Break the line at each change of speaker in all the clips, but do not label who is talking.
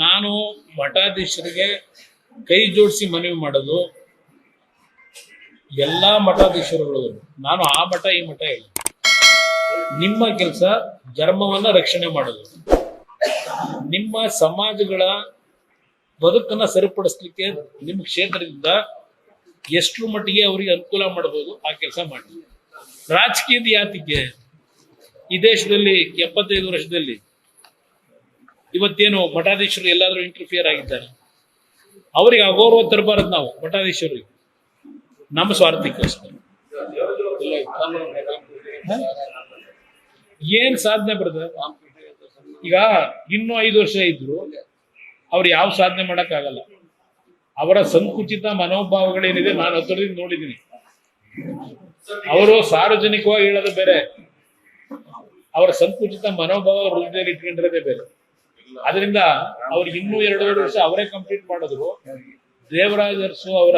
ನಾನು ಮಠಾಧೀಶರಿಗೆ ಕೈ ಜೋಡಿಸಿ ಮನವಿ ಮಾಡೋದು, ಎಲ್ಲಾ ಮಠಾಧೀಶರುಗಳು, ನಾನು ಆ ಮಠ ಈ ಮಠ ಇಲ್ಲ, ನಿಮ್ಮ ಕೆಲಸ ಧರ್ಮವನ್ನ ರಕ್ಷಣೆ ಮಾಡೋದು, ನಿಮ್ಮ ಸಮಾಜಗಳ ಬದುಕನ್ನ ಸರಿಪಡಿಸ್ಲಿಕ್ಕೆ ನಿಮ್ಮ ಕ್ಷೇತ್ರದಿಂದ ಎಷ್ಟು ಮಟ್ಟಿಗೆ ಅವರಿಗೆ ಅನುಕೂಲ ಮಾಡಬಹುದು ಆ ಕೆಲಸ ಮಾಡಿ. ರಾಜಕೀಯದ ಯಾತಿಗೆ ಈ ದೇಶದಲ್ಲಿ 75 ವರ್ಷದಲ್ಲಿ ಇವತ್ತೇನು ಮಠಾಧೀಶರು ಎಲ್ಲಾದ್ರೂ ಇಂಟರ್ಫಿಯರ್ ಆಗಿದ್ದಾರೆ, ಅವರಿಗೆ ಅಗೌರವ ತರಬಾರದು ನಾವು ಮಠಾಧೀಶರಿಗೆ, ನಮ್ಮ ಸ್ವಾರ್ಥಕ್ಕೋಸ್ಕರ. ಏನ್ ಸಾಧನೆ ಬರ್ತದೆ ಈಗ? ಇನ್ನೂ 5 ವರ್ಷ ಇದ್ರು ಅವ್ರು ಯಾವ ಸಾಧನೆ ಮಾಡಕ್ ಆಗಲ್ಲ. ಅವರ ಸಂಕುಚಿತ ಮನೋಭಾವಗಳೇನಿದೆ ನಾನು ಹತ್ತಿರದಿಂದ ನೋಡಿದ್ದೀನಿ. ಅವರು ಸಾರ್ವಜನಿಕವಾಗಿ ಹೇಳೋದು ಬೇರೆ, ಅವರ ಸಂಕುಚಿತ ಮನೋಭಾವ ಹೃದಯದಲ್ಲಿ ಇಟ್ಕೊಂಡಿರೋದೇ ಬೇರೆ. ಅದರಿಂದ ಅವ್ರಿಗೆ ಇನ್ನೂ 2 ವರ್ಷ ಅವರೇ ಕಂಪ್ಲೀಟ್ ಮಾಡಿದ್ರು, ದೇವರಾಜ ಅರಸು ಅವರ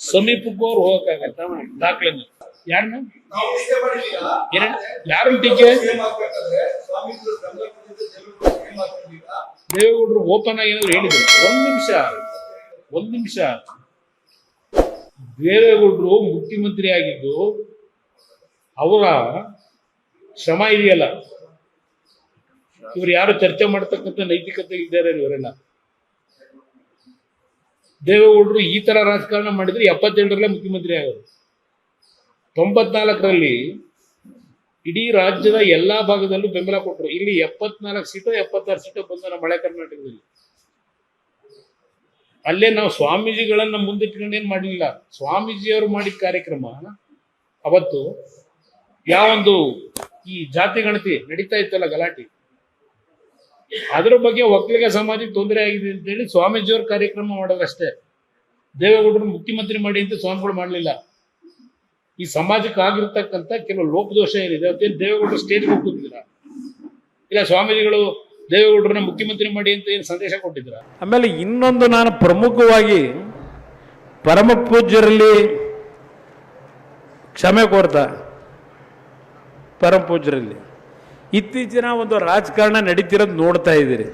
ಸಮೀಪಕ್ಕೂ ಅವ್ರು ಹೋಗಕ್ಕಾಗಲ್ಲ. ದಾಖಲೆ ಯಾರನ್ನ ಯಾರನ್ನ ಟೀಕೆ? ದೇವೇಗೌಡರು ಓಪನ್ ಆಗಿ ಏನಾದ್ರು ಹೇಳಿದ್ರು? ಒಂದ್ ನಿಮಿಷ ದೇವೇಗೌಡರು ಮುಖ್ಯಮಂತ್ರಿ ಆಗಿದ್ದು ಅವರ ಶ್ರಮ ಇದೆಯಲ್ಲ, ಇವ್ರು ಯಾರು ಚರ್ಚೆ ಮಾಡತಕ್ಕಂಥ ನೈತಿಕತೆ ಇದ್ದಾರೆ ಇವರೆಲ್ಲ. ದೇವೇಗೌಡರು ಈ ತರ ರಾಜಕಾರಣ ಮಾಡಿದ್ರೆ 77ರಲ್ಲೇ ಮುಖ್ಯಮಂತ್ರಿ ಆಗೋದು. 94ರಲ್ಲಿ ಇಡೀ ರಾಜ್ಯದ ಎಲ್ಲಾ ಭಾಗದಲ್ಲೂ ಬೆಂಬಲ ಕೊಟ್ಟರು. ಇಲ್ಲಿ 74 ಸೀಟು 76 ಸೀಟು ಬಂದ ನಮ್ಮ ಹಳೆ ಕರ್ನಾಟಕದಲ್ಲಿ. ಅಲ್ಲೇ ನಾವು ಸ್ವಾಮೀಜಿಗಳನ್ನ ಮುಂದಿಟ್ಕೊಂಡು ಏನ್ ಮಾಡಲಿಲ್ಲ. ಸ್ವಾಮೀಜಿಯವರು ಮಾಡಿದ ಕಾರ್ಯಕ್ರಮ ಅವತ್ತು ಯಾವೊಂದು ಈ ಜಾತಿ ಗಣತಿ ನಡೀತಾ ಇತ್ತಲ್ಲ ಗಲಾಟೆ, ಅದ್ರ ಬಗ್ಗೆ ಒಕ್ಕಲಿಗ ಸಮಾಜಕ್ಕೆ ತೊಂದರೆ ಆಗಿದೆ ಅಂತ ಹೇಳಿ ಸ್ವಾಮೀಜಿಯವ್ರ ಕಾರ್ಯಕ್ರಮ ಮಾಡೋದಷ್ಟೇ. ದೇವೇಗೌಡರು ಮುಖ್ಯಮಂತ್ರಿ ಮಾಡಿ ಅಂತ ಸ್ವಾಮಿಗಳು ಮಾಡಲಿಲ್ಲ. ಈ ಸಮಾಜಕ್ಕೆ ಆಗಿರ್ತಕ್ಕಂಥ ಕೆಲವು ಲೋಪದೋಷ ಏನಿದೆ ಅದೇನು ದೇವೇಗೌಡರು ಸ್ಟೇಜ್ಗೆ ಹೋಗ್ತಿದ್ದೀರಾ? ಇಲ್ಲ ಸ್ವಾಮೀಜಿಗಳು ದೇವೇಗೌಡರನ್ನ ಮುಖ್ಯಮಂತ್ರಿ ಮಾಡಿ ಅಂತ ಏನು ಸಂದೇಶ ಕೊಟ್ಟಿದ್ರ?
ಆಮೇಲೆ ಇನ್ನೊಂದು ನಾನು ಪ್ರಮುಖವಾಗಿ ಪರಮ ಪೂಜ್ಯರಲ್ಲಿ ಕ್ಷಮೆ ಕೋರ್ತಾ, ಪರಮ ಪೂಜ್ಯರಲ್ಲಿ ಇತ್ತೀಚಿನ ಒಂದು ರಾಜಕಾರಣ ನಡೀತಿರೋದು ನೋಡ್ತಾ ಇದ್ದೀರಿ.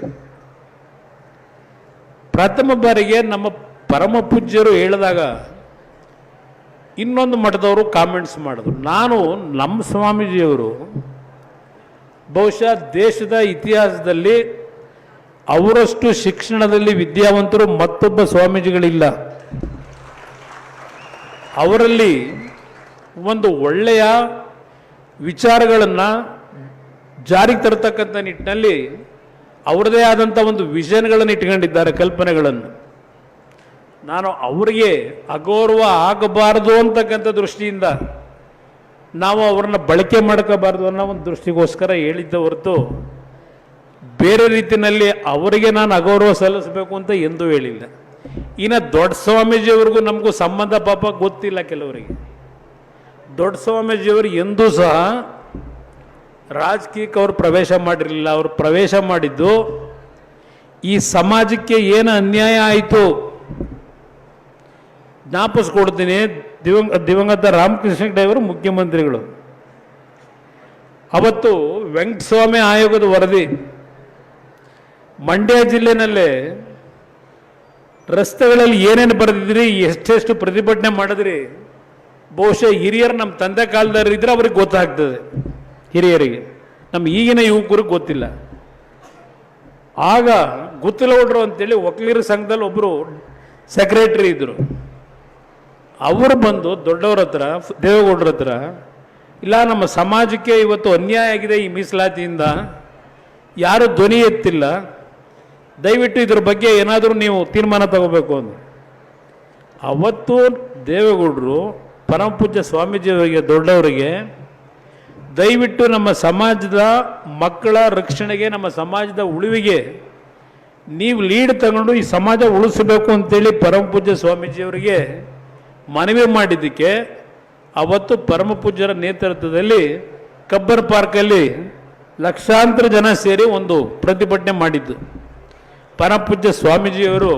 ಪ್ರಥಮ ಬಾರಿಗೆ ನಮ್ಮ ಪರಮ ಪೂಜ್ಯರು ಹೇಳಿದಾಗ ಇನ್ನೊಂದು ಮಠದವರು ಕಾಮೆಂಟ್ಸ್ ಮಾಡಿದ್ರು. ನಾನು ನಮ್ಮ ಸ್ವಾಮೀಜಿಯವರು ಬಹುಶಃ ದೇಶದ ಇತಿಹಾಸದಲ್ಲಿ ಅವರಷ್ಟು ಶಿಕ್ಷಣದಲ್ಲಿ ವಿದ್ಯಾವಂತರು ಮತ್ತೊಬ್ಬ ಸ್ವಾಮೀಜಿಗಳಿಲ್ಲ. ಅವರಲ್ಲಿ ಒಂದು ಒಳ್ಳೆಯ ವಿಚಾರಗಳನ್ನು ಜಾರಿಗೆ ತರತಕ್ಕಂಥ ನಿಟ್ಟಿನಲ್ಲಿ ಅವರದೇ ಆದಂಥ ಒಂದು ವಿಷನ್ಗಳನ್ನು ಇಟ್ಕೊಂಡಿದ್ದಾರೆ, ಕಲ್ಪನೆಗಳನ್ನು. ನಾನು ಅವರಿಗೆ ಅಗೌರವ ಆಗಬಾರದು ಅಂತಕ್ಕಂಥ ದೃಷ್ಟಿಯಿಂದ ನಾವು ಅವ್ರನ್ನ ಬಳಕೆ ಮಾಡ್ಕೋಬಾರ್ದು ಅನ್ನೋ ಒಂದು ದೃಷ್ಟಿಗೋಸ್ಕರ ಹೇಳಿದ್ದ ಹೊರತು ಬೇರೆ ರೀತಿಯಲ್ಲಿ ಅವರಿಗೆ ನಾನು ಅಗೌರವ ಸಲ್ಲಿಸಬೇಕು ಅಂತ ಎಂದೂ ಹೇಳಿಲ್ಲ. ಇನ್ನು ದೊಡ್ಡ ಸ್ವಾಮೀಜಿಯವ್ರಿಗೂ ನಮಗೂ ಸಂಬಂಧ ಪಾಪ ಗೊತ್ತಿಲ್ಲ. ಕೆಲವರಿಗೆ ದೊಡ್ಡ ಸ್ವಾಮೀಜಿಯವರು ಎಂದೂ ಸಹ ರಾಜಕೀಯಕ್ಕೆ ಅವರು ಪ್ರವೇಶ ಮಾಡಿರಲಿಲ್ಲ. ಅವರು ಪ್ರವೇಶ ಮಾಡಿದ್ದು ಈ ಸಮಾಜಕ್ಕೆ ಏನು ಅನ್ಯಾಯ ಆಯಿತು ಜ್ಞಾಪಿಸ್ಕೊಡ್ತೀನಿ. ದಿವಂಗತ ರಾಮಕೃಷ್ಣ ದೇವರು ಮುಖ್ಯಮಂತ್ರಿಗಳು ಅವತ್ತು ವೆಂಕಟಸ್ವಾಮಿ ಆಯೋಗದ ವರದಿ ಮಂಡ್ಯ ಜಿಲ್ಲೆನಲ್ಲೇ ರಸ್ತೆಗಳಲ್ಲಿ ಏನೇನು ಬರೆದಿದ್ರಿ, ಎಷ್ಟೆಷ್ಟು ಪ್ರತಿಭಟನೆ ಮಾಡಿದ್ರಿ, ಬಹುಶಃ ಹಿರಿಯರು ನಮ್ಮ ತಂದೆ ಕಾಲದವ್ರು ಇದ್ರೆ ಅವ್ರಿಗೆ ಗೊತ್ತಾಗ್ತದೆ. ಹಿರಿಯರಿಗೆ, ನಮ್ಮ ಈಗಿನ ಯುವಕರಿಗೆ ಗೊತ್ತಿಲ್ಲ. ಆಗ ಗುತ್ತಲಗೌಡರು ಅಂತೇಳಿ ವಕೀಲರ ಸಂಘದಲ್ಲಿ ಒಬ್ಬರು ಸೆಕ್ರೆಟರಿ ಇದ್ದರು. ಅವರು ಬಂದು ದೊಡ್ಡವ್ರ ಹತ್ರ, ದೇವೇಗೌಡರ ಹತ್ರ, ಇಲ್ಲ ನಮ್ಮ ಸಮಾಜಕ್ಕೆ ಇವತ್ತು ಅನ್ಯಾಯ ಆಗಿದೆ ಈ ಮೀಸಲಾತಿಯಿಂದ, ಯಾರು ಧ್ವನಿ ಎತ್ತಿಲ್ಲ, ದಯವಿಟ್ಟು ಇದ್ರ ಬಗ್ಗೆ ಏನಾದರೂ ನೀವು ತೀರ್ಮಾನ ತಗೋಬೇಕು ಅಂದರು. ಅವತ್ತು ದೇವೇಗೌಡರು ಪರಮ ಪೂಜ್ಯ ಸ್ವಾಮೀಜಿಯವರಿಗೆ, ದೊಡ್ಡವರಿಗೆ, ದಯವಿಟ್ಟು ನಮ್ಮ ಸಮಾಜದ ಮಕ್ಕಳ ರಕ್ಷಣೆಗೆ, ನಮ್ಮ ಸಮಾಜದ ಉಳಿವಿಗೆ ನೀವು ಲೀಡ್ ತಗೊಂಡು ಈ ಸಮಾಜ ಉಳಿಸಬೇಕು ಅಂತೇಳಿ ಪರಮ ಪೂಜ್ಯ ಸ್ವಾಮೀಜಿಯವರಿಗೆ ಮನವಿ ಮಾಡಿದ್ದಕ್ಕೆ ಅವತ್ತು ಪರಮ ಪೂಜ್ಯರ ನೇತೃತ್ವದಲ್ಲಿ ಕಬ್ಬರ್ ಪಾರ್ಕಲ್ಲಿ ಲಕ್ಷಾಂತರ ಜನ ಸೇರಿ ಒಂದು ಪ್ರತಿಭಟನೆ ಮಾಡಿದ್ದು. ಪರಮ ಪೂಜ್ಯ ಸ್ವಾಮೀಜಿಯವರು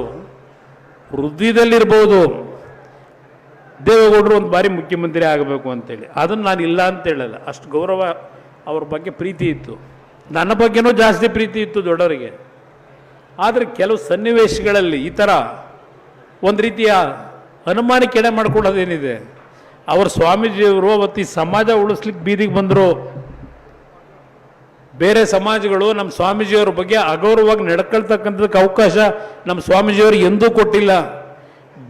ಹೃದಯದಲ್ಲಿರ್ಬೋದು ದೇವೇಗೌಡರು ಒಂದು ಬಾರಿ ಮುಖ್ಯಮಂತ್ರಿ ಆಗಬೇಕು ಅಂತೇಳಿ. ಅದನ್ನು ನಾನು ಇಲ್ಲ ಅಂತ ಹೇಳಲ್ಲ, ಅಷ್ಟು ಗೌರವ ಅವ್ರ ಬಗ್ಗೆ ಪ್ರೀತಿ ಇತ್ತು. ನನ್ನ ಬಗ್ಗೆನೂ ಜಾಸ್ತಿ ಪ್ರೀತಿ ಇತ್ತು ದೊಡ್ಡವರಿಗೆ. ಆದರೆ ಕೆಲವು ಸನ್ನಿವೇಶಗಳಲ್ಲಿ ಈ ಥರ ಒಂದು ರೀತಿಯ ಅನುಮಾನಕ್ಕೆಡೆ ಮಾಡ್ಕೊಳ್ಳೋದೇನಿದೆ, ಅವರು ಸ್ವಾಮೀಜಿಯವರು ಅವತ್ತು ಈ ಸಮಾಜ ಉಳಿಸ್ಲಿಕ್ಕೆ ಬೀದಿಗೆ ಬಂದರು. ಬೇರೆ ಸಮಾಜಗಳು ನಮ್ಮ ಸ್ವಾಮೀಜಿಯವ್ರ ಬಗ್ಗೆ ಅಗೌರವವಾಗಿ ನಡ್ಕೊಳ್ತಕ್ಕಂಥದ್ದಕ್ಕೆ ಅವಕಾಶ ನಮ್ಮ ಸ್ವಾಮೀಜಿಯವರು ಎಂದೂ ಕೊಟ್ಟಿಲ್ಲ.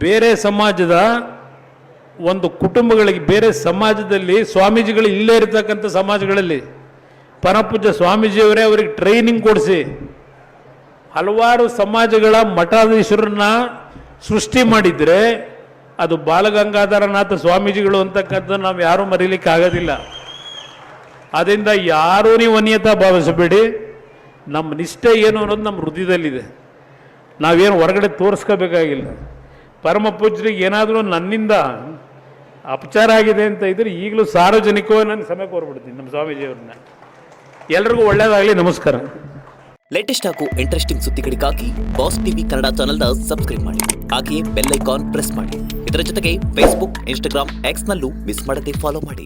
ಬೇರೆ ಸಮಾಜದ ಒಂದು ಕುಟುಂಬಗಳಿಗೆ, ಬೇರೆ ಸಮಾಜದಲ್ಲಿ ಸ್ವಾಮೀಜಿಗಳು ಇಲ್ಲೇ ಇರತಕ್ಕಂಥ ಸಮಾಜಗಳಲ್ಲಿ ಪರಮಪೂಜ್ಯ ಸ್ವಾಮೀಜಿಯವರೇ ಅವರಿಗೆ ಟ್ರೈನಿಂಗ್ ಕೊಡಿಸಿ ಹಲವಾರು ಸಮಾಜಗಳ ಮಠಾಧೀಶರನ್ನ ಸೃಷ್ಟಿ ಮಾಡಿದರೆ ಅದು ಬಾಲಗಂಗಾಧರನಾಥ ಸ್ವಾಮೀಜಿಗಳು ಅಂತಕ್ಕಂಥ ನಾವು ಯಾರೂ ಮರೀಲಿಕ್ಕೆ ಆಗೋದಿಲ್ಲ. ಆದ್ದರಿಂದ ಯಾರೂ ನೀವು ಅನ್ಯತಾ ಭಾವಿಸಬೇಡಿ. ನಮ್ಮ ನಿಷ್ಠೆ ಏನು ಅನ್ನೋದು ನಮ್ಮ ಹೃದಯದಲ್ಲಿದೆ. ನಾವೇನು ಹೊರಗಡೆ ತೋರಿಸ್ಕೋಬೇಕಾಗಿಲ್ಲ. ಪರಮ ಪೂಜ್ಯರಿಗೆ ಏನಾದರೂ ನನ್ನಿಂದ ಅಪಚಾರ ಆಗಿದೆ ಅಂತ ಇದ್ರೆ ಈಗಲೂ ಸಾರ್ವಜನಿಕವಾಗಿ ನಾನು ಸಮಯ ಕೋರ್ಬಿಡ್ತೀನಿ ನಮ್ಮ ಸ್ವಾಮೀಜಿಯವ್ರನ್ನ. ಎಲ್ರಿಗೂ ಒಳ್ಳೆಯದಾಗಲಿ. ನಮಸ್ಕಾರ.
ಲೇಟೆಸ್ಟ್ ಹಾಗೂ ಇಂಟ್ರೆಸ್ಟಿಂಗ್ ಸುದ್ದಿಗಳಿಗಾಗಿ ಬಾಸ್ ಟಿವಿ ಕನ್ನಡ ಚಾನೆಲ್ನ ಸಬ್ಸ್ಕ್ರೈಬ್ ಮಾಡಿ. ಹಾಗೆಯೇ ಬೆಲ್ ಐಕಾನ್ ಪ್ರೆಸ್ ಮಾಡಿ. ಇದರ ಜೊತೆಗೆ ಫೇಸ್ಬುಕ್, ಇನ್ಸ್ಟಾಗ್ರಾಮ್, ಎಕ್ಸ್ನಲ್ಲೂ ಮಿಸ್ ಮಾಡದೆ ಫಾಲೋ ಮಾಡಿ.